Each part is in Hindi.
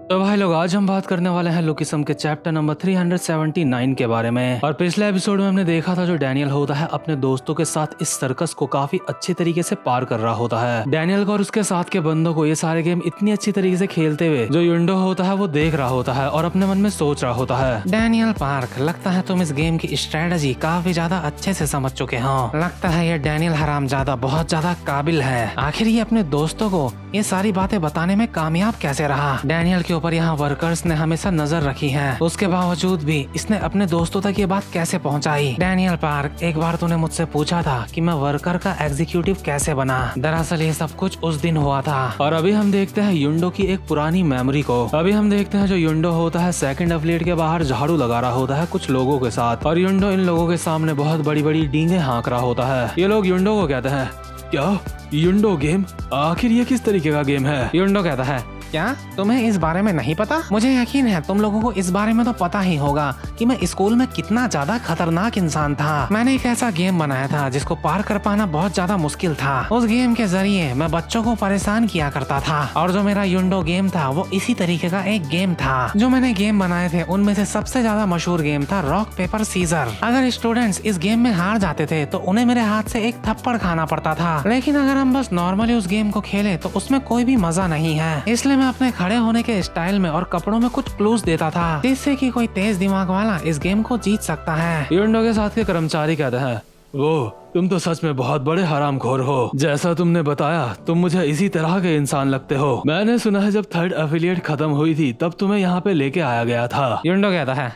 तो भाई लोग आज हम बात करने वाले हैं लुकिसम के चैप्टर नंबर 379 के बारे में। और पिछले एपिसोड में हमने देखा था जो डैनियल होता है अपने दोस्तों के साथ इस सर्कस को काफी अच्छे तरीके से पार कर रहा होता है। डैनियल को और उसके साथ के बंदों को ये सारे गेम इतनी अच्छी तरीके से खेलते हुए जो युंडो होता है वो देख रहा होता है और अपने मन में सोच रहा होता है, डैनियल पार्क, लगता है तुम इस गेम की स्ट्रेटजी काफी ज्यादा अच्छे से समझ चुके हो। लगता है ये डैनियल हरामजादा बहुत ज्यादा काबिल है। आखिर ये अपने दोस्तों को ये सारी बातें बताने में कामयाब कैसे रहा। डैनियल के ऊपर यहाँ वर्कर्स ने हमेशा नजर रखी है, उसके बावजूद भी इसने अपने दोस्तों तक ये बात कैसे पहुँचाई। डैनियल पार्क, एक बार तूने मुझसे पूछा था कि मैं वर्कर का एग्जीक्यूटिव कैसे बना। दरअसल ये सब कुछ उस दिन हुआ था। और अभी हम देखते हैं युंडो की एक पुरानी मेमोरी को। अभी हम देखते हैं जो युंडो होता है सेकंड एफिलिएट के बाहर झाड़ू लगा रहा होता है कुछ लोगों के साथ, और युंडो इन लोगों के सामने बहुत बड़ी बड़ी डींगे हाँक रहा होता है। ये लोग युंडो को कहते हैं, क्या युंडो गेम? आखिर ये किस तरीके का गेम है? युंडो कहता है, क्या तुम्हें इस बारे में नहीं पता? मुझे यकीन है तुम लोगों को इस बारे में तो पता ही होगा कि मैं स्कूल में कितना ज्यादा खतरनाक इंसान था। मैंने एक ऐसा गेम बनाया था जिसको पार कर पाना बहुत ज्यादा मुश्किल था। उस गेम के जरिए मैं बच्चों को परेशान किया करता था, और जो मेरा युंडो गेम था वो इसी तरीके का एक गेम था। जो मैंने गेम बनाए थे उनमें से सबसे ज्यादा मशहूर गेम था रॉक पेपर सीजर। अगर स्टूडेंट्स इस गेम में हार जाते थे तो उन्हें मेरे हाथ से एक थप्पड़ खाना पड़ता था, लेकिन अगर हम बस नॉर्मली उस गेम को खेले तो उसमें कोई भी मजा नहीं है। इसलिए मैं अपने खड़े होने के स्टाइल में और कपड़ों में कुछ क्लूज देता था जिससे कि कोई तेज दिमाग वाला इस गेम को जीत सकता है। युंडो के साथ के कर्मचारी कहते हैं, वो तुम तो सच में बहुत बड़े हरामखोर हो। जैसा तुमने बताया तुम मुझे इसी तरह के इंसान लगते हो। मैंने सुना है जब थर्ड एफिलिएट खत्म हुई थी तब तुम्हें यहाँ पे लेके आया गया था। युंडो कहता है,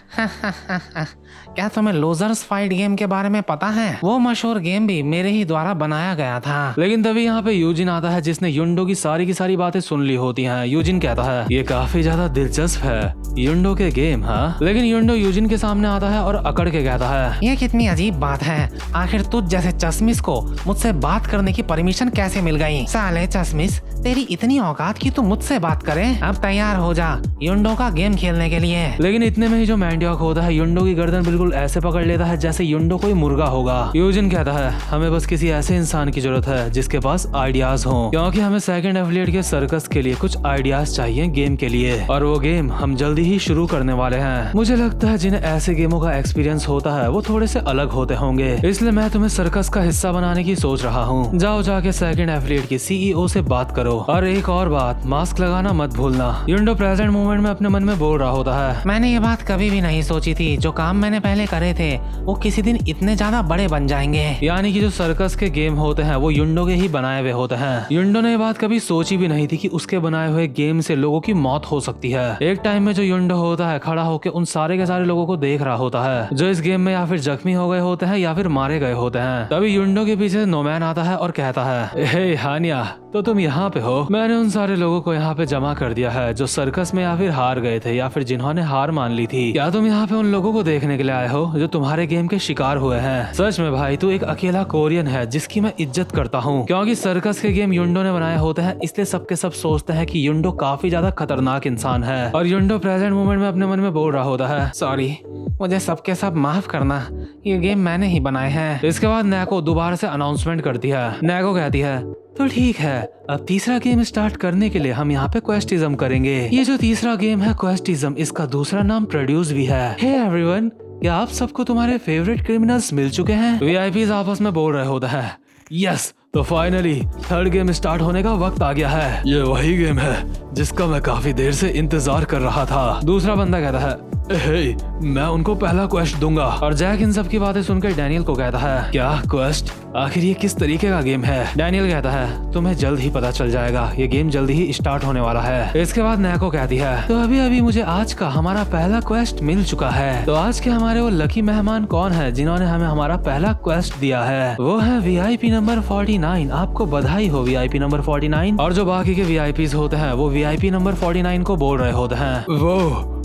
क्या तुम्हें लूजर्स फाइट गेम के बारे में पता है? वो मशहूर गेम भी मेरे ही द्वारा बनाया गया था। लेकिन तभी यहाँ पे यूजिन आता है जिसने युंडो की सारी बातें सुन ली होती हैं। यूजिन कहता है, ये काफी ज्यादा दिलचस्प है युंडो के गेम। हाँ, लेकिन युंडो यूजिन के सामने आता है और अकड़ के कहता है, ये कितनी अजीब बात है। आखिर तुझ जैसे चश्मिश को मुझसे बात करने की परमिशन कैसे मिल गई? साले चश्मिश, तेरी इतनी औकात की तू मुझसे बात करे? अब तैयार हो जा युंडो का गेम खेलने के लिए। लेकिन इतने में ही जो मैंडियक होता है युंडो की गर्दन बिल्कुल ऐसे पकड़ लेता है जैसे युंडो कोई मुर्गा होगा। यूजिन कहता है, हमें बस किसी ऐसे इंसान की जरूरत है जिसके पास आइडियाज हो, क्योंकि हमें सेकंड एफिलिएट के सर्कस के लिए कुछ आइडियाज चाहिए गेम के लिए, और वो गेम हम जल्दी ही शुरू करने वाले हैं। मुझे लगता है जिन्हें ऐसे गेमों का एक्सपीरियंस होता है वो थोड़े से अलग होते होंगे, इसलिए मैं तुम्हें सर्कस का हिस्सा बनाने की सोच रहा हूँ। जाओ जाके सेकंड एफिलिएट की सीईओ से बात करो, और एक और बात, मास्क लगाना मत भूलना। युंडो प्रेजेंट मोमेंट में अपने मन में बोल रहा होता है, मैंने ये बात कभी भी नहीं सोची थी जो काम मैंने पहले करे थे वो किसी दिन इतने ज्यादा बड़े बन जाएंगे। यानी कि जो सर्कस के गेम होते हैं वो युंडो के ही बनाए हुए होते हैं। युंडो ने ये बात कभी सोची भी नहीं थी कि उसके बनाए हुए गेम से लोगों की मौत हो सकती है। एक टाइम में जो युंडो होता है खड़ा होकर उन सारे के सारे लोगों को देख रहा होता है जो इस गेम में या फिर जख्मी हो गए होते हैं या फिर मारे गए होते हैं। तभी युंडो के पीछे नोमैन आता है और कहता है, हे हानिया, तो तुम यहाँ पे हो? मैंने उन सारे लोगों को यहाँ पे जमा कर दिया है जो सर्कस में या फिर हार गए थे या फिर जिन्होंने हार मान ली थी। क्या तुम यहाँ पे उन लोगों को देखने के लिए आए हो जो तुम्हारे गेम के शिकार हुए हैं? सच में भाई तू एक अकेला कोरियन है जिसकी मैं इज्जत करता हूँ, क्योंकि सर्कस के गेम युंडो ने बनाए होते हैं, इसलिए सबके सब सोचते हैं कि युंडो काफी ज्यादा खतरनाक इंसान है। और युंडो प्रेजेंट मोमेंट में अपने मन में बोल रहा होता है, सॉरी, मुझे सबके सब माफ करना, ये गेम मैंने ही बनाए हैं। इसके बाद नैको दोबारा से अनाउंसमेंट करती है। नैको कहती है, तो ठीक है, अब तीसरा गेम स्टार्ट करने के लिए हम यहाँ पे क्वेस्टिज्म करेंगे। ये जो तीसरा गेम है क्वेस्टिज्म, इसका दूसरा नाम प्रोड्यूस भी है। हे एवरीवन, क्या आप सबको तुम्हारे फेवरेट क्रिमिनल्स मिल चुके हैं? वीआईपीज आपस में बोल रहे होता है। यस, तो फाइनली थर्ड गेम स्टार्ट होने का वक्त आ गया है। ये वही गेम है जिसका मैं काफी देर से इंतजार कर रहा था। दूसरा बंदा कहता है, हे, मैं उनको पहला क्वेस्ट दूंगा। और जैक इन सब की बातें सुनकर डैनियल को कहता है, क्या क्वेस्ट? आखिर ये किस तरीके का गेम है? डैनियल कहता है, तुम्हें जल्द ही पता चल जाएगा, ये गेम जल्द ही स्टार्ट होने वाला है। इसके बाद नैको कहती है, तो अभी अभी मुझे आज का हमारा पहला क्वेस्ट मिल चुका है। तो आज के हमारे वो लकी मेहमान कौन है जिन्होंने हमें हमारा पहला क्वेस्ट दिया है? वो है वीआईपी नंबर 49। आपको बधाई हो वीआईपी नंबर 49। और जो बाकी के वीआईपीज होते हैं वो वीआईपी नंबर 49 को बोल रहे होते हैं,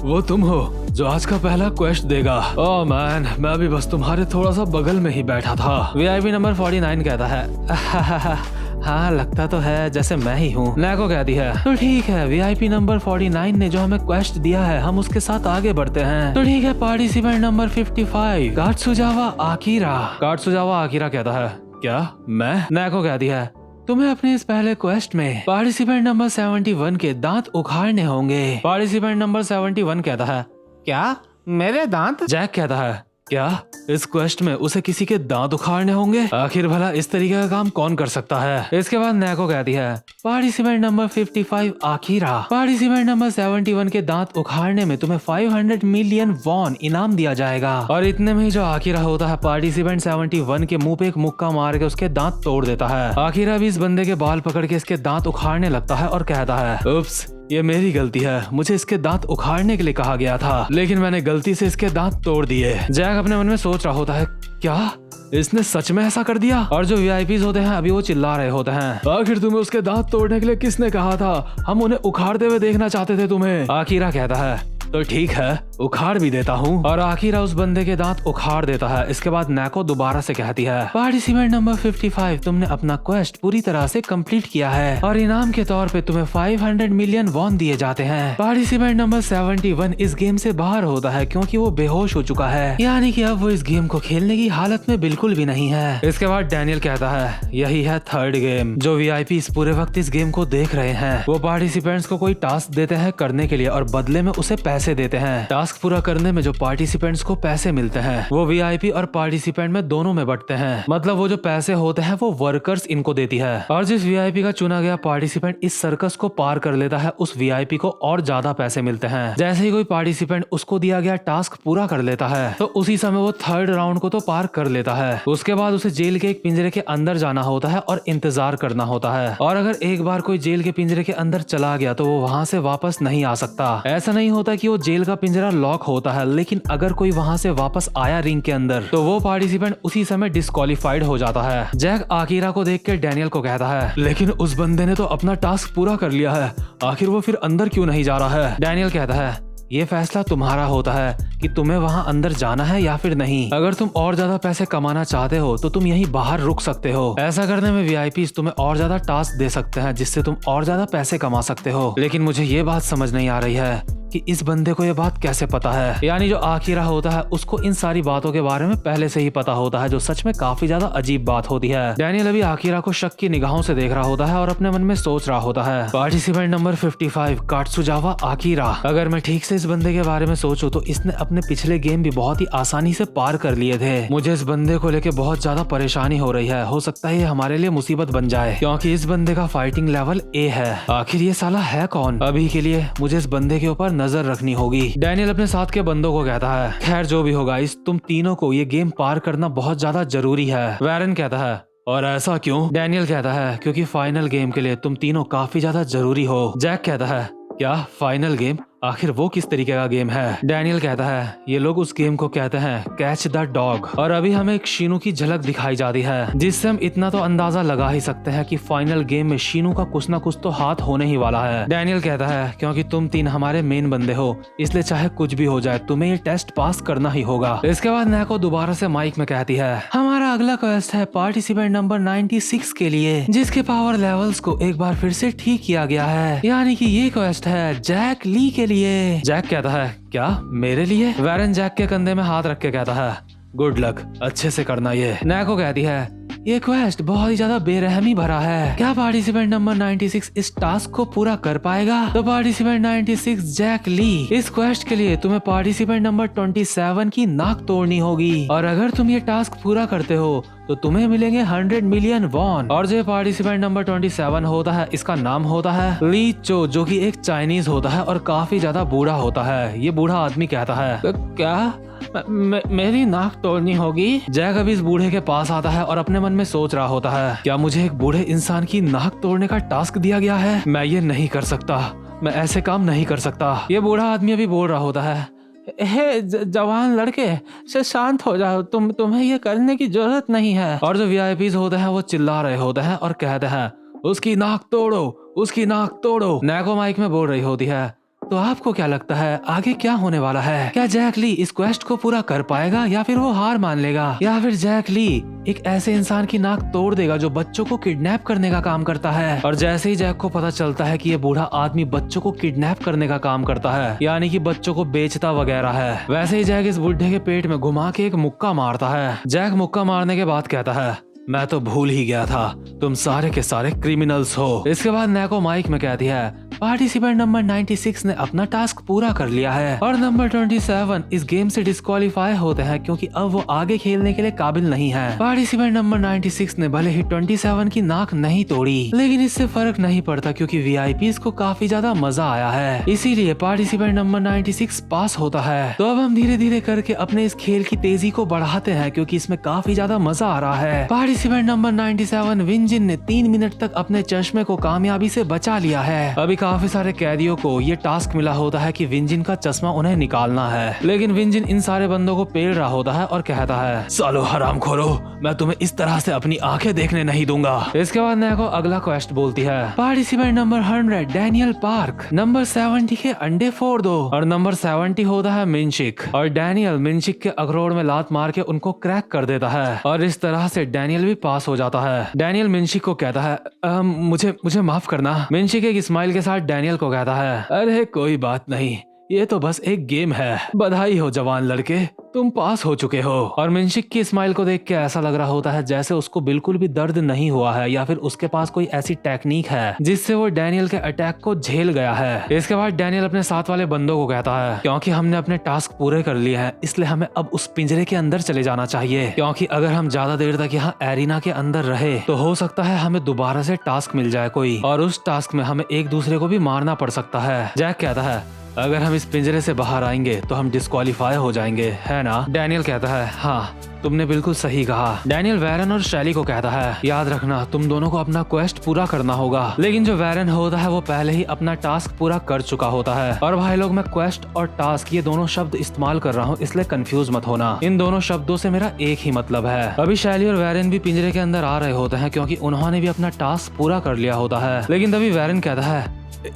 वो तुम हो जो आज का पहला क्वेस्ट देगा। ओह मैन, मैं भी बस तुम्हारे थोड़ा सा बगल में ही बैठा था। वीआईपी नंबर 49 कहता है, हाँ लगता तो है जैसे मैं ही हूँ। नैको कहती है, तो ठीक है, वीआईपी नंबर 49 ने जो हमें क्वेस्ट दिया है हम उसके साथ आगे बढ़ते हैं। तो ठीक है, पार्टिसिपेंट नंबर 55 काटसुजावा आकिरा। काटसुजावा आकिरा कहता है, क्या मैं? नैको कहती है, तुम्हें अपने इस पहले क्वेस्ट में पार्टिसिपेंट नंबर 71 के दांत उखाड़ने होंगे। पार्टिसिपेंट नंबर 71 कहता है, क्या मेरे दांत? जैक कहता है, क्या इस क्वेस्ट में उसे किसी के दांत उखाड़ने होंगे? आखिर भला इस तरीके का काम कौन कर सकता है? इसके बाद नैको कहती है, पार्टिसिपेंट नंबर 55 आकीरा, पार्टिसिपेंट नंबर 71 के दांत उखाड़ने में तुम्हें 500 मिलियन वॉन इनाम दिया जाएगा। और इतने में ही जो आकीरा होता है पार्टिसिपेंट 71 के मुंह पे एक मुक्का मार के उसके दांत तोड़ देता है। आकीरा भी इस बंदे के बाल पकड़ के इसके दांत उखाड़ने लगता है और कहता है, उप्स, ये मेरी गलती है, मुझे इसके दांत उखाड़ने के लिए कहा गया था, लेकिन मैंने गलती से इसके दांत तोड़ दिए। जैक अपने मन में सोच रहा होता है, क्या इसने सच में ऐसा कर दिया? और जो वीआईपीज होते हैं अभी वो चिल्ला रहे होते हैं, आखिर तुम्हें उसके दांत तोड़ने के लिए किसने कहा था? हम उन्हें उखाड़ते हुए देखना चाहते थे तुम्हें। आकीरा कहता है, तो ठीक है, उखाड़ भी देता हूँ। और आखिरा उस बंदे के दांत उखाड़ देता है। इसके बाद नैको दोबारा से कहती है, पार्टिसिपेंट नंबर 55, तुमने अपना क्वेस्ट पूरी तरह से कंप्लीट किया है और इनाम के तौर पे तुम्हें 500 मिलियन वॉन दिए जाते हैं। पार्टिसिपेंट नंबर 71 इस गेम से बाहर होता है क्योंकि वो बेहोश हो चुका है, यानी कि अब वो इस गेम को खेलने की हालत में बिल्कुल भी नहीं है। इसके बाद डैनियल कहता है, यही है थर्ड गेम। जो वीआईपी इस पूरे वक्त इस गेम को देख रहे हैं वो पार्टिसिपेंट्स को कोई टास्क देते हैं करने के लिए और बदले में उसे पैसे देते हैं। टास्क पूरा करने में जो पार्टिसिपेंट्स को पैसे मिलते हैं वो वीआईपी और पार्टिसिपेंट में दोनों में बंटते हैं। मतलब वो जो पैसे होते हैं वो वर्कर्स इनको देती है और जिस वीआईपी का चुना गया पार्टिसिपेंट इस सर्कस को पार कर लेता है उस वीआईपी को और ज्यादा पैसे मिलते हैं। जैसे ही कोई पार्टिसिपेंट उसको दिया गया टास्क पूरा कर लेता है तो उसी समय वो थर्ड राउंड को तो पार कर लेता है। उसके बाद उसे जेल के एक पिंजरे के अंदर जाना होता है और इंतजार करना होता है। और अगर एक बार कोई जेल के पिंजरे के अंदर चला गया तो वो वहाँ से वापस नहीं आ सकता। ऐसा नहीं होता कि वो जेल का पिंजरा लॉक होता है, लेकिन अगर कोई वहां से वापस आया रिंग के अंदर तो वो पार्टिसिपेंट उसी समय डिस्क्वालीफाइड हो जाता है। जैक आकीरा को देख के डैनियल को कहता है, लेकिन उस बंदे ने तो अपना टास्क पूरा कर लिया है, आखिर वो फिर अंदर क्यों नहीं जा रहा है? डैनियल कहता है, ये फैसला तुम्हारा होता है कि तुम्हें वहां अंदर जाना है या फिर नहीं। अगर तुम और ज्यादा पैसे कमाना चाहते हो तो तुम यहीं बाहर रुक सकते हो। ऐसा करने में वीआईपीज तुम्हें और ज्यादा टास्क दे सकते हैं जिससे तुम और ज्यादा पैसे कमा सकते हो। लेकिन मुझे ये बात समझ नहीं आ रही है कि इस बंदे को ये बात कैसे पता है। यानी जो आकीरा होता है उसको इन सारी बातों के बारे में पहले से ही पता होता है, जो सच में काफी ज्यादा अजीब बात होती है। डैनियल अभी आकीरा को शक की निगाहों से देख रहा होता है और अपने मन में सोच रहा होता है, पार्टिसिपेंट नंबर 55 कात्सुजावा आकीरा, अगर मैं ठीक से इस बंदे के बारे में सोचूं तो इसने अपने पिछले गेम भी बहुत ही आसानी से पार कर लिए थे। मुझे इस बंदे को लेके बहुत ज्यादा परेशानी हो रही है। हो सकता है ये हमारे लिए मुसीबत बन जाए क्योंकि इस बंदे का फाइटिंग लेवल ए है। आखिर ये साला है कौन? अभी के लिए मुझे इस बंदे के ऊपर नजर रखनी होगी। डैनियल अपने साथ के बंदों को कहता है, खैर जो भी होगा, इस तुम तीनों को ये गेम पार करना बहुत ज्यादा जरूरी है। वैरन कहता है, और ऐसा क्यों? डैनियल कहता है, क्योंकि फाइनल गेम के लिए तुम तीनों काफी ज्यादा जरूरी हो। जैक कहता है, क्या फाइनल गेम? आखिर वो किस तरीके का गेम है? डैनियल कहता है, ये लोग उस गेम को कहते हैं कैच द डॉग। और अभी हमें एक शीनू की झलक दिखाई जाती है जिससे हम इतना तो अंदाजा लगा ही सकते हैं कि फाइनल गेम में शीनू का कुछ ना कुछ तो हाथ होने ही वाला है। डैनियल कहता है, क्योंकि तुम तीन हमारे मेन बंदे हो इसलिए चाहे कुछ भी हो जाए तुम्हें ये टेस्ट पास करना ही होगा। इसके बाद नैको दोबारा से माइक में कहती है, हमारा अगला क्वेस्ट है पार्टिसिपेंट नंबर 96 के लिए, जिसके पावर लेवल्स को एक बार फिर से ठीक किया गया है। यानी कि ये क्वेस्ट है जैक ली के लिए। जैक कहता है, क्या मेरे लिए? वैरन जैक के कंधे में हाथ रख के कहता है, गुड लक, अच्छे से करना ये। नैको कहती है, ये क्वेस्ट बहुत ही ज्यादा बेरहमी भरा है, क्या पार्टिसिपेंट नंबर 96 इस टास्क को पूरा कर पाएगा? तो पार्टिसिपेंट 96 जैक ली, इस क्वेस्ट के लिए तुम्हें पार्टिसिपेंट नंबर 27 की नाक तोड़नी होगी और अगर तुम ये टास्क पूरा करते हो तो तुम्हें मिलेंगे 100 मिलियन वॉन। और जो पार्टिसिपेंट नंबर 27 होता है इसका नाम होता है ली चो, जो कि एक चाइनीज होता है और काफी ज्यादा बूढ़ा होता है। ये बूढ़ा आदमी कहता है, तो क्या मेरी नाक तोड़नी होगी? जैक अभी इस बूढ़े के पास आता है और अपने मन में सोच रहा होता है, क्या मुझे एक बूढ़े इंसान की नाक तोड़ने का टास्क दिया गया है? मैं ये नहीं कर सकता, मैं ऐसे काम नहीं कर सकता। ये बूढ़ा आदमी अभी बोल रहा होता है, हे जवान लड़के से शांत हो जाओ, तुम्हें ये करने की जरूरत नहीं है। और जो वीआईपीज होते हैं वो चिल्ला रहे होते हैं और कहते हैं, उसकी नाक तोड़ो, उसकी नाक तोड़ो। नैको माइक में बोल रही होती है, तो आपको क्या लगता है आगे क्या होने वाला है? क्या जैक ली इस क्वेस्ट को पूरा कर पाएगा या फिर वो हार मान लेगा, या फिर जैक ली एक ऐसे इंसान की नाक तोड़ देगा जो बच्चों को किडनैप करने का काम करता है? और जैसे ही जैक को पता चलता है कि ये बूढ़ा आदमी बच्चों को किडनैप करने का काम करता है, यानी कि बच्चों को बेचता वगैरह है, वैसे ही जैक इस बुढ़े के पेट में घुमा के एक मुक्का मारता है। जैक मुक्का मारने के बाद कहता है, मैं तो भूल ही गया था, तुम सारे के सारे क्रिमिनल्स हो। इसके बाद नेको माइक में कहती है, पार्टिसिपेंट नंबर 96 ने अपना टास्क पूरा कर लिया है और नंबर 27 इस गेम से डिस्क्वालीफाई होते हैं क्योंकि अब वो आगे खेलने के लिए काबिल नहीं है। पार्टिसिपेंट नंबर 96 ने भले ही 27 की नाक नहीं तोड़ी, लेकिन इससे फर्क नहीं पड़ता क्योंकि वीआईपीज़ को काफी ज्यादा मजा आया है, इसीलिए पार्टिसिपेंट नंबर 96 पास होता है। तो अब हम धीरे धीरे करके अपने इस खेल की तेजी को बढ़ाते हैं क्योंकि इसमें काफी ज्यादा मजा आ रहा है। पार्टिसिपेंट नंबर 97 विंजिन ने 3 मिनट तक अपने चश्मे को कामयाबी से बचा लिया है। अभी काफी सारे कैदियों को ये टास्क मिला होता है कि विंजिन का चश्मा उन्हें निकालना है, लेकिन विंजिन इन सारे बंदों को पेल रहा होता है और कहता है, सालो हरामखोरो, मैं तुम्हें इस तरह से अपनी आंखें देखने नहीं दूंगा। इसके बाद नेको अगला क्वेस्ट बोलती है, participant number 100 Daniel park number 70 के अंडे फोड़ दो। और नंबर 70 होता है मिनशिक, और डैनियल मिनशिक के अखरोट में लात मार के उनको क्रैक कर देता है और इस तरह से डैनियल भी पास हो जाता है। डैनियल मिनशिक को कहता है, मुझे माफ करना। मिनशिक एक स्माइल के साथ डैनियल को कहता है, अरे कोई बात नहीं, ये तो बस एक गेम है। बधाई हो जवान लड़के, तुम पास हो चुके हो। और मिनशिक की स्माइल को देख के ऐसा लग रहा होता है जैसे उसको बिल्कुल भी दर्द नहीं हुआ है या फिर उसके पास कोई ऐसी टेक्निक है जिससे वो डैनियल के अटैक को झेल गया है। इसके बाद डैनियल अपने साथ वाले बंदों को कहता है, क्योंकि हमने अपने टास्क पूरे कर लिए हैं इसलिए हमें अब उस पिंजरे के अंदर चले जाना चाहिए, क्योंकि अगर हम ज्यादा देर तक यहाँ एरिना के अंदर रहे तो हो सकता है हमें दोबारा से टास्क मिल जाए कोई, और उस टास्क में हमें एक दूसरे को भी मारना पड़ सकता है। जैक कहता है, अगर हम इस पिंजरे से बाहर आएंगे तो हम डिस्क्वालीफाई हो जाएंगे, है ना? डैनियल कहता है, हाँ तुमने बिल्कुल सही कहा। डैनियल वैरन और शैली को कहता है, याद रखना तुम दोनों को अपना क्वेस्ट पूरा करना होगा। लेकिन जो वैरन होता है वो पहले ही अपना टास्क पूरा कर चुका होता है। और भाई लोग, मैं क्वेस्ट और टास्क ये दोनों शब्द इस्तेमाल कर रहा हूँ, इसलिए कंफ्यूज मत होना। इन दोनों शब्दों से मेरा एक ही मतलब है। अभी शैली और वैरन भी पिंजरे के अंदर आ रहे होते हैं क्योंकि उन्होंने भी अपना टास्क पूरा कर लिया होता है। लेकिन तभी वैरन कहता है,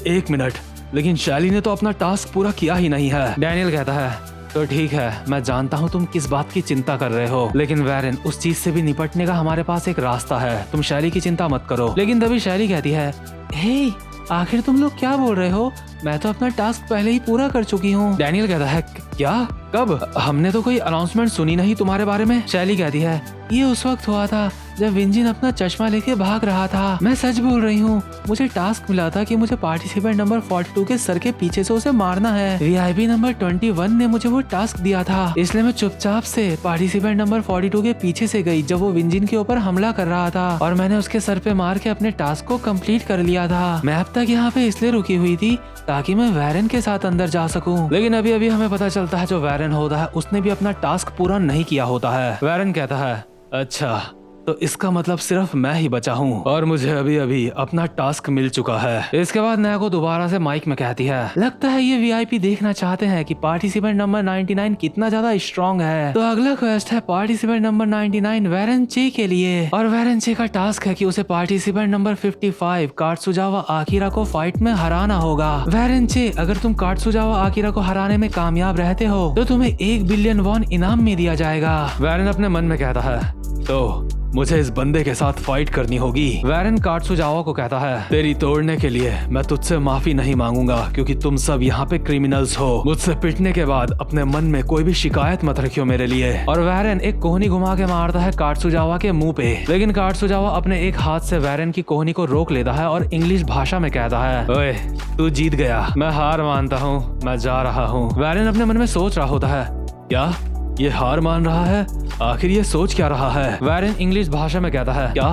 1 मिनट, लेकिन शैली ने तो अपना टास्क पूरा किया ही नहीं है। डैनियल कहता है, तो ठीक है, मैं जानता हूँ तुम किस बात की चिंता कर रहे हो, लेकिन वैरन उस चीज से भी निपटने का हमारे पास एक रास्ता है, तुम शैली की चिंता मत करो। लेकिन तभी शैली कहती है, हे आखिर तुम लोग क्या बोल रहे हो, मैं तो अपना टास्क पहले ही पूरा कर चुकी हूँ। डैनियल कहता है, क्या, कब? हमने तो कोई अनाउंसमेंट सुनी नहीं तुम्हारे बारे में। शैली कहती है, ये उस वक्त हुआ था जब विंजिन अपना चश्मा लेके भाग रहा था। मैं सच बोल रही हूँ, मुझे टास्क मिला था कि मुझे पार्टिसिपेंट नंबर 42 के सर के पीछे से उसे मारना है। वीआईपी नंबर 21 ने मुझे वो टास्क दिया था, इसलिए मैं चुपचाप से पार्टिसिपेंट नंबर 42 के पीछे से गई जब वो विंजिन के ऊपर हमला कर रहा था, और मैंने उसके सर पे मार के अपने टास्क को कंप्लीट कर लिया था। मैं अब तक यहाँ पे इसलिए रुकी हुई थी ताकि मैं वैरन के साथ अंदर जा सकूं। लेकिन अभी अभी हमें पता चलता है जो वैरन होता है उसने भी अपना टास्क पूरा नहीं किया होता है। वैरन कहता है, अच्छा तो इसका मतलब सिर्फ मैं ही बचा हूँ और मुझे अभी अभी अपना टास्क मिल चुका है। इसके बाद नेको दोबारा से माइक में कहती है, लगता है ये वीआईपी देखना चाहते हैं कि पार्टिसिपेंट नंबर 99 कितना ज्यादा स्ट्रॉन्ग है। तो अगला क्वेस्ट है पार्टिसिपेंट नंबर 99 वैरन चे के लिए, और वैरन चे का टास्क है कि उसे पार्टिसिपेंट नंबर 55 कात्सुजावा आकिरा को फाइट में हराना होगा। वैरन चे, अगर तुम कात्सुजावा आकिरा को हराने में कामयाब रहते हो तो तुम्हें 1 बिलियन वॉन इनाम में दिया जाएगा। वैरन अपने मन में कहता है, तो मुझे इस बंदे के साथ फाइट करनी होगी। वैरन कात्सुजावा को कहता है, तेरी तोड़ने के लिए मैं तुझसे माफी नहीं मांगूंगा क्योंकि तुम सब यहाँ पे क्रिमिनल्स हो। मुझसे पिटने के बाद अपने मन में कोई भी शिकायत मत रखियो मेरे लिए। और वैरन एक कोहनी घुमा के मारता है कात्सुजावा के मुंह पे, लेकिन कात्सुजावा अपने एक हाथ से वैरन की कोहनी को रोक लेता है और इंग्लिश भाषा में कहता है, ओए तू जीत गया, मैं हार मानता हूँ, मैं जा रहा हूँ। वैरन अपने मन में सोच रहा होता है, क्या ये हार मान रहा है, आखिर ये सोच क्या रहा है? वैरन इंग्लिश भाषा में कहता है, क्या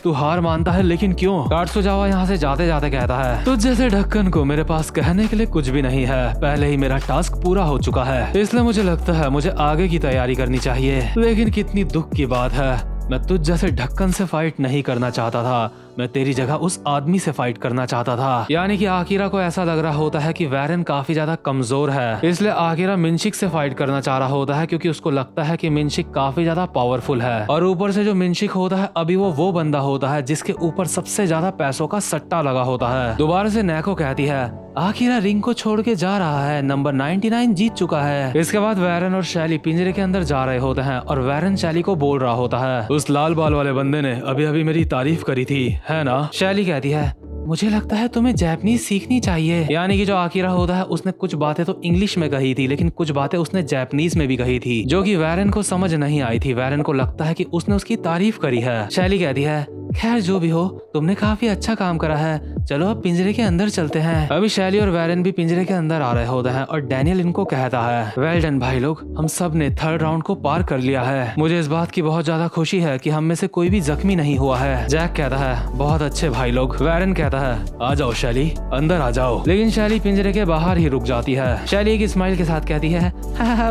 तू हार मानता है, लेकिन क्यों? कात्सुजावा यहाँ से जाते जाते कहता है, तुझ जैसे ढक्कन को मेरे पास कहने के लिए कुछ भी नहीं है, पहले ही मेरा टास्क पूरा हो चुका है, इसलिए मुझे लगता है मुझे आगे की तैयारी करनी चाहिए। लेकिन कितनी दुख की बात है, मैं तुझ जैसे ढक्कन से फाइट नहीं करना चाहता था, मैं तेरी जगह उस आदमी से फाइट करना चाहता था। यानी कि आकिरा को ऐसा लग रहा होता है कि वैरन काफी ज्यादा कमजोर है, इसलिए आकिरा मिनशिक से फाइट करना चाह रहा होता है क्योंकि उसको लगता है कि मिनशिक काफी ज्यादा पावरफुल है। और ऊपर से जो मिनशिक होता है अभी वो बंदा होता है जिसके ऊपर सबसे ज्यादा पैसों का सट्टा लगा होता है। दोबारा से नेको कहती है, आकिरा रिंग को छोड़ के जा रहा है, नंबर 99 जीत चुका है। इसके बाद वैरन और शैली पिंजरे के अंदर जा रहे होते हैं और वैरन शैली को बोल रहा होता है, उस लाल बाल वाले बंदे ने अभी अभी मेरी तारीफ करी थी, है ना? शैली कहती है, मुझे लगता है तुम्हें जापानीज सीखनी चाहिए। यानी कि जो आकिरा होता है उसने कुछ बातें तो इंग्लिश में कही थी, लेकिन कुछ बातें उसने जापानीज में भी कही थी, जो कि वैरन को समझ नहीं आई थी। वैरन को लगता है कि उसने उसकी तारीफ करी है। शैली कहती है, खैर जो भी हो, तुमने काफी अच्छा काम करा है, चलो अब पिंजरे के अंदर चलते हैं। अभी शैली और वैरन भी पिंजरे के अंदर आ रहे होते हैं और डैनियल इनको कहता है, वेल डन भाई लोग, हम सब ने थर्ड राउंड को पार कर लिया है। मुझे इस बात की बहुत ज्यादा खुशी है कि हम में से कोई भी जख्मी नहीं हुआ है। जैक कहता है, बहुत अच्छे भाई लोग। वैरन कहता है, आ जाओ शैली, अंदर आ जाओ। लेकिन शैली पिंजरे के बाहर ही रुक जाती है। शैली एक स्माइल के साथ कहती है,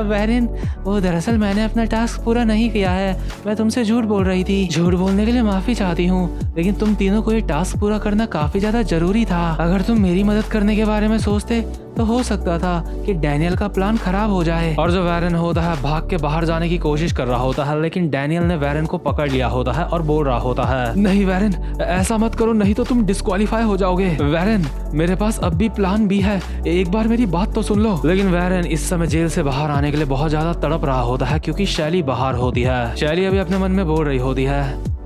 वैरन, वो दरअसल मैंने अपना टास्क पूरा नहीं किया है, मैं तुमसे झूठ बोल रही थी। झूठ बोलने के लिए माफी चाहती हूँ, लेकिन तुम तीनों को ये टास्क पूरा करना काफी ज्यादा जरूरी था। अगर तुम मेरी मदद करने के बारे में सोचते तो हो सकता था कि डैनियल का प्लान खराब हो जाए। और जो वैरन होता है भाग के बाहर जाने की कोशिश कर रहा होता है, लेकिन डैनियल ने वैरन को पकड़ लिया होता है और बोल रहा होता है, नहीं वैरन, ऐसा मत करो, नहीं तो तुम डिस्क्वालीफाई हो जाओगे। वैरन, मेरे पास अब भी प्लान बी है, एक बार मेरी बात तो सुन लो। लेकिन वैरन इस समय जेल से बाहर आने के लिए बहुत ज्यादा तड़प रहा होता है, क्योंकि शैली बाहर होती है। शैली अभी अपने मन में बोल रही होती है,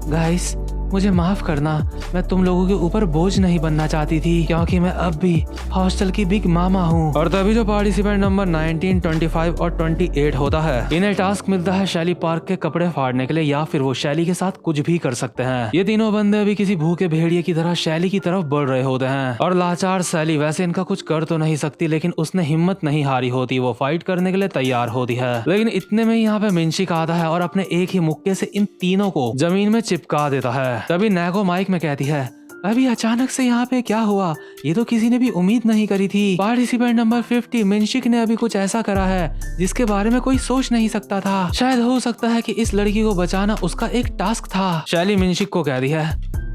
गाइस मुझे माफ करना, मैं तुम लोगों के ऊपर बोझ नहीं बनना चाहती थी, क्योंकि मैं अब भी हॉस्टल की बिग मामा हूँ। और तभी जो पार्टिसिपेंट नंबर 19, 25 और 28 होता है, इन्हें टास्क मिलता है शैली पार्क के कपड़े फाड़ने के लिए, या फिर वो शैली के साथ कुछ भी कर सकते हैं। ये तीनों बंदे अभी किसी भूखे भेड़िए की तरह शैली की तरफ बढ़ रहे होते हैं। और लाचार शैली वैसे इनका कुछ कर तो नहीं सकती, लेकिन उसने हिम्मत नहीं हारी होती, वो फाइट करने के लिए तैयार होती है। लेकिन इतने में यहाँ पे मिंशिक आता है और अपने एक ही मुक्के से इन तीनों को जमीन में चिपका देता है। तभी नैको माइक में कहती है, अभी अचानक से यहाँ पे क्या हुआ, ये तो किसी ने भी उम्मीद नहीं करी थी। पार्टिसिपेंट नंबर 50 मिंशिक ने अभी कुछ ऐसा करा है जिसके बारे में कोई सोच नहीं सकता था। शायद हो सकता है कि इस लड़की को बचाना उसका एक टास्क था। शैली मिंशिक को कहती है,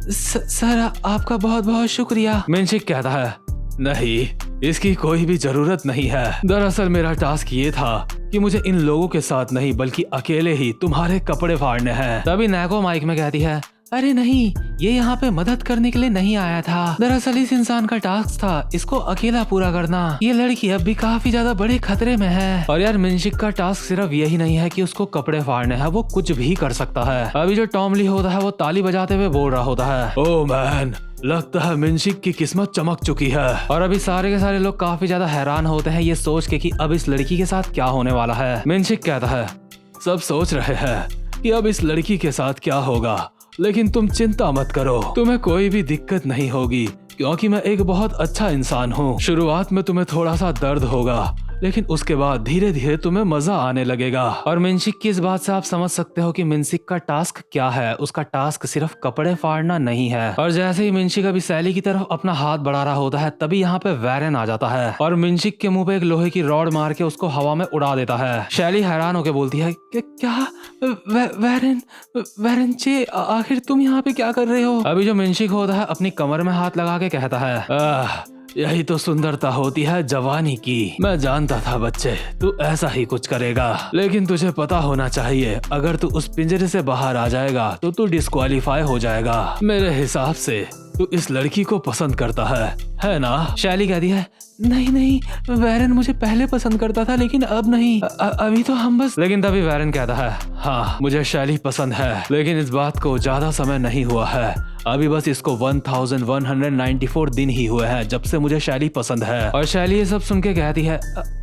सर आपका बहुत बहुत शुक्रिया। मिंशिक कहता है, नहीं, इसकी कोई भी जरूरत नहीं है। दरअसल मेरा टास्क ये था कि मुझे इन लोगों के साथ नहीं बल्कि अकेले ही तुम्हारे कपड़े फाड़ने हैं। तभी नैको माइक में कहती है, अरे नहीं, ये यहाँ पे मदद करने के लिए नहीं आया था। दरअसल इस इंसान का टास्क था इसको अकेला पूरा करना। ये लड़की अब भी काफी ज्यादा बड़े खतरे में है। और यार मिंशिक का टास्क सिर्फ यही नहीं है कि उसको कपड़े फाड़ने हैं, वो कुछ भी कर सकता है। अभी जो टॉम ली होता है वो ताली बजाते हुए बोल रहा होता है, ओह मैन, लगता है मिंशिक की किस्मत चमक चुकी है। और अभी सारे के सारे लोग काफी ज्यादा हैरान होते हैं ये सोच के कि अब इस लड़की के साथ क्या होने वाला है। मिंशिक कहता है, सब सोच रहे हैं कि अब इस लड़की के साथ क्या होगा, लेकिन तुम चिंता मत करो, तुम्हें कोई भी दिक्कत नहीं होगी, क्योंकि मैं एक बहुत अच्छा इंसान हूँ। शुरुआत में तुम्हें थोड़ा सा दर्द होगा, लेकिन उसके बाद धीरे धीरे तुम्हें मजा आने लगेगा। और मिंशिक की इस बात से आप समझ सकते हो कि मिंशिक का टास्क क्या है। उसका टास्क सिर्फ कपड़े फाड़ना नहीं है। और जैसे ही मिंशिक अभी शैली की तरफ अपना हाथ बढ़ा रहा होता है, तभी यहाँ पे वैरन आ जाता है और मिंशिक के मुंह पे एक लोहे की रॉड मार के उसको हवा में उड़ा देता है। शैली हैरान होकर बोलती है, क्या वैरन चे, आखिर तुम यहाँ पे क्या कर रहे हो? अभी जो मिंशिक होता है अपनी कमर में हाथ लगा के कहता है, यही तो सुंदरता होती है जवानी की। मैं जानता था बच्चे, तू ऐसा ही कुछ करेगा, लेकिन तुझे पता होना चाहिए, अगर तू उस पिंजरे से बाहर आ जाएगा तो तू डिस्क्वालीफाई हो जाएगा। मेरे हिसाब से तू इस लड़की को पसंद करता है ना? शैली कहती है, नहीं, वैरन मुझे पहले पसंद करता था, लेकिन अब नहीं, अभी तो हम बस। लेकिन तभी वैरन कहता है, हाँ मुझे शैली पसंद है, लेकिन इस बात को ज्यादा समय नहीं हुआ है, अभी बस इसको 1194 दिन ही हुए हैं जब से मुझे शैली पसंद है। और शैली ये सब सुन के कहती है,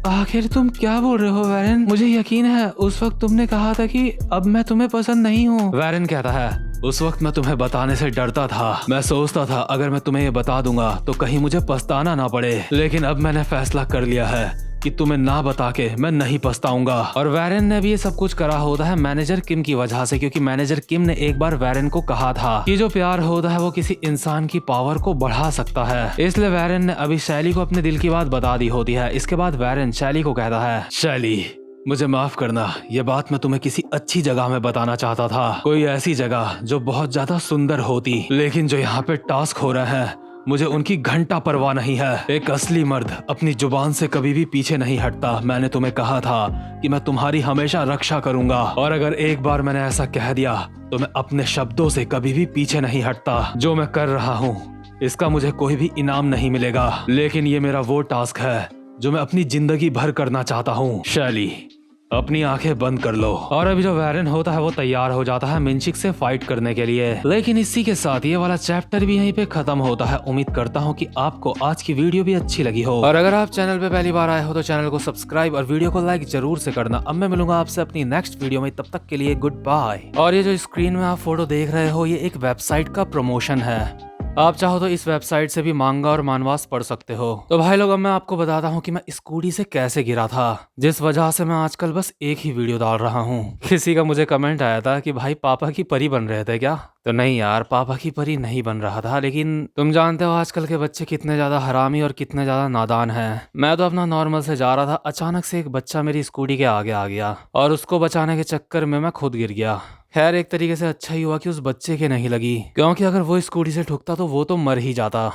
आखिर तुम क्या बोल रहे हो वैरन? मुझे यकीन है उस वक्त तुमने कहा था कि अब मैं तुम्हें पसंद नहीं हूँ। वैरन कहता है, उस वक्त मैं तुम्हें बताने से डरता था, मैं सोचता था अगर मैं तुम्हें ये बता दूंगा तो कहीं मुझे पछताना ना पड़े, लेकिन अब मैंने फैसला कर लिया है कि तुम्हें ना बता के मैं नहीं पछताऊंगा। और वैरन ने भी ये सब कुछ करा होता है मैनेजर किम की वजह से, क्योंकि मैनेजर किम ने एक बार वैरन को कहा था कि जो प्यार होता है वो किसी इंसान की पावर को बढ़ा सकता है। इसलिए वैरन ने अभी शैली को अपने दिल की बात बता दी होती है। इसके बाद वैरन शैली को कहता है, शैली मुझे माफ करना, ये बात मैं तुम्हें किसी अच्छी जगह में बताना चाहता था, कोई ऐसी जगह जो बहुत ज्यादा सुंदर होती, लेकिन जो यहाँ पे टास्क हो रहे हैं मुझे उनकी घंटा परवाह नहीं है। एक असली मर्द अपनी जुबान से कभी भी पीछे नहीं हटता। मैंने तुम्हें कहा था कि मैं तुम्हारी हमेशा रक्षा करूंगा, और अगर एक बार मैंने ऐसा कह दिया तो मैं अपने शब्दों से कभी भी पीछे नहीं हटता। जो मैं कर रहा हूँ इसका मुझे कोई भी इनाम नहीं मिलेगा, लेकिन ये मेरा वो टास्क है जो मैं अपनी जिंदगी भर करना चाहता हूँ। शैली अपनी आंखें बंद कर लो। और अभी जो वैरन होता है वो तैयार हो जाता है मिनचिक से फाइट करने के लिए। लेकिन इसी के साथ ये वाला चैप्टर भी यहीं पे खत्म होता है। उम्मीद करता हूँ कि आपको आज की वीडियो भी अच्छी लगी हो, और अगर आप चैनल पे पहली बार आए हो तो चैनल को सब्सक्राइब और वीडियो को लाइक जरूर से करना। अब मैं मिलूंगा आपसे अपनी नेक्स्ट वीडियो में, तब तक के लिए गुड बाय। और ये जो स्क्रीन में आप फोटो देख रहे हो ये एक वेबसाइट का प्रमोशन है। आप चाहो तो इस वेबसाइट से भी मांगा और मानवास पढ़ सकते हो। तो भाई लोग, अब मैं आपको बताता हूँ कि मैं स्कूटी से कैसे गिरा था, जिस वजह से मैं आजकल बस एक ही वीडियो डाल रहा हूँ। किसी का मुझे कमेंट आया था कि भाई पापा की परी बन रहे थे क्या? तो नहीं यार, पापा की परी नहीं बन रहा था, लेकिन तुम जानते हो आजकल के बच्चे कितने ज्यादा हरामी और कितने ज्यादा नादान हैं। मैं तो अपना नॉर्मल से जा रहा था, अचानक से एक बच्चा मेरी स्कूटी के आगे आ गया और उसको बचाने के चक्कर में मैं खुद गिर गया। खैर एक तरीके से अच्छा ही हुआ कि उस बच्चे के नहीं लगी, क्योंकि अगर वो स्कूटी से ठुकता तो वो तो मर ही जाता।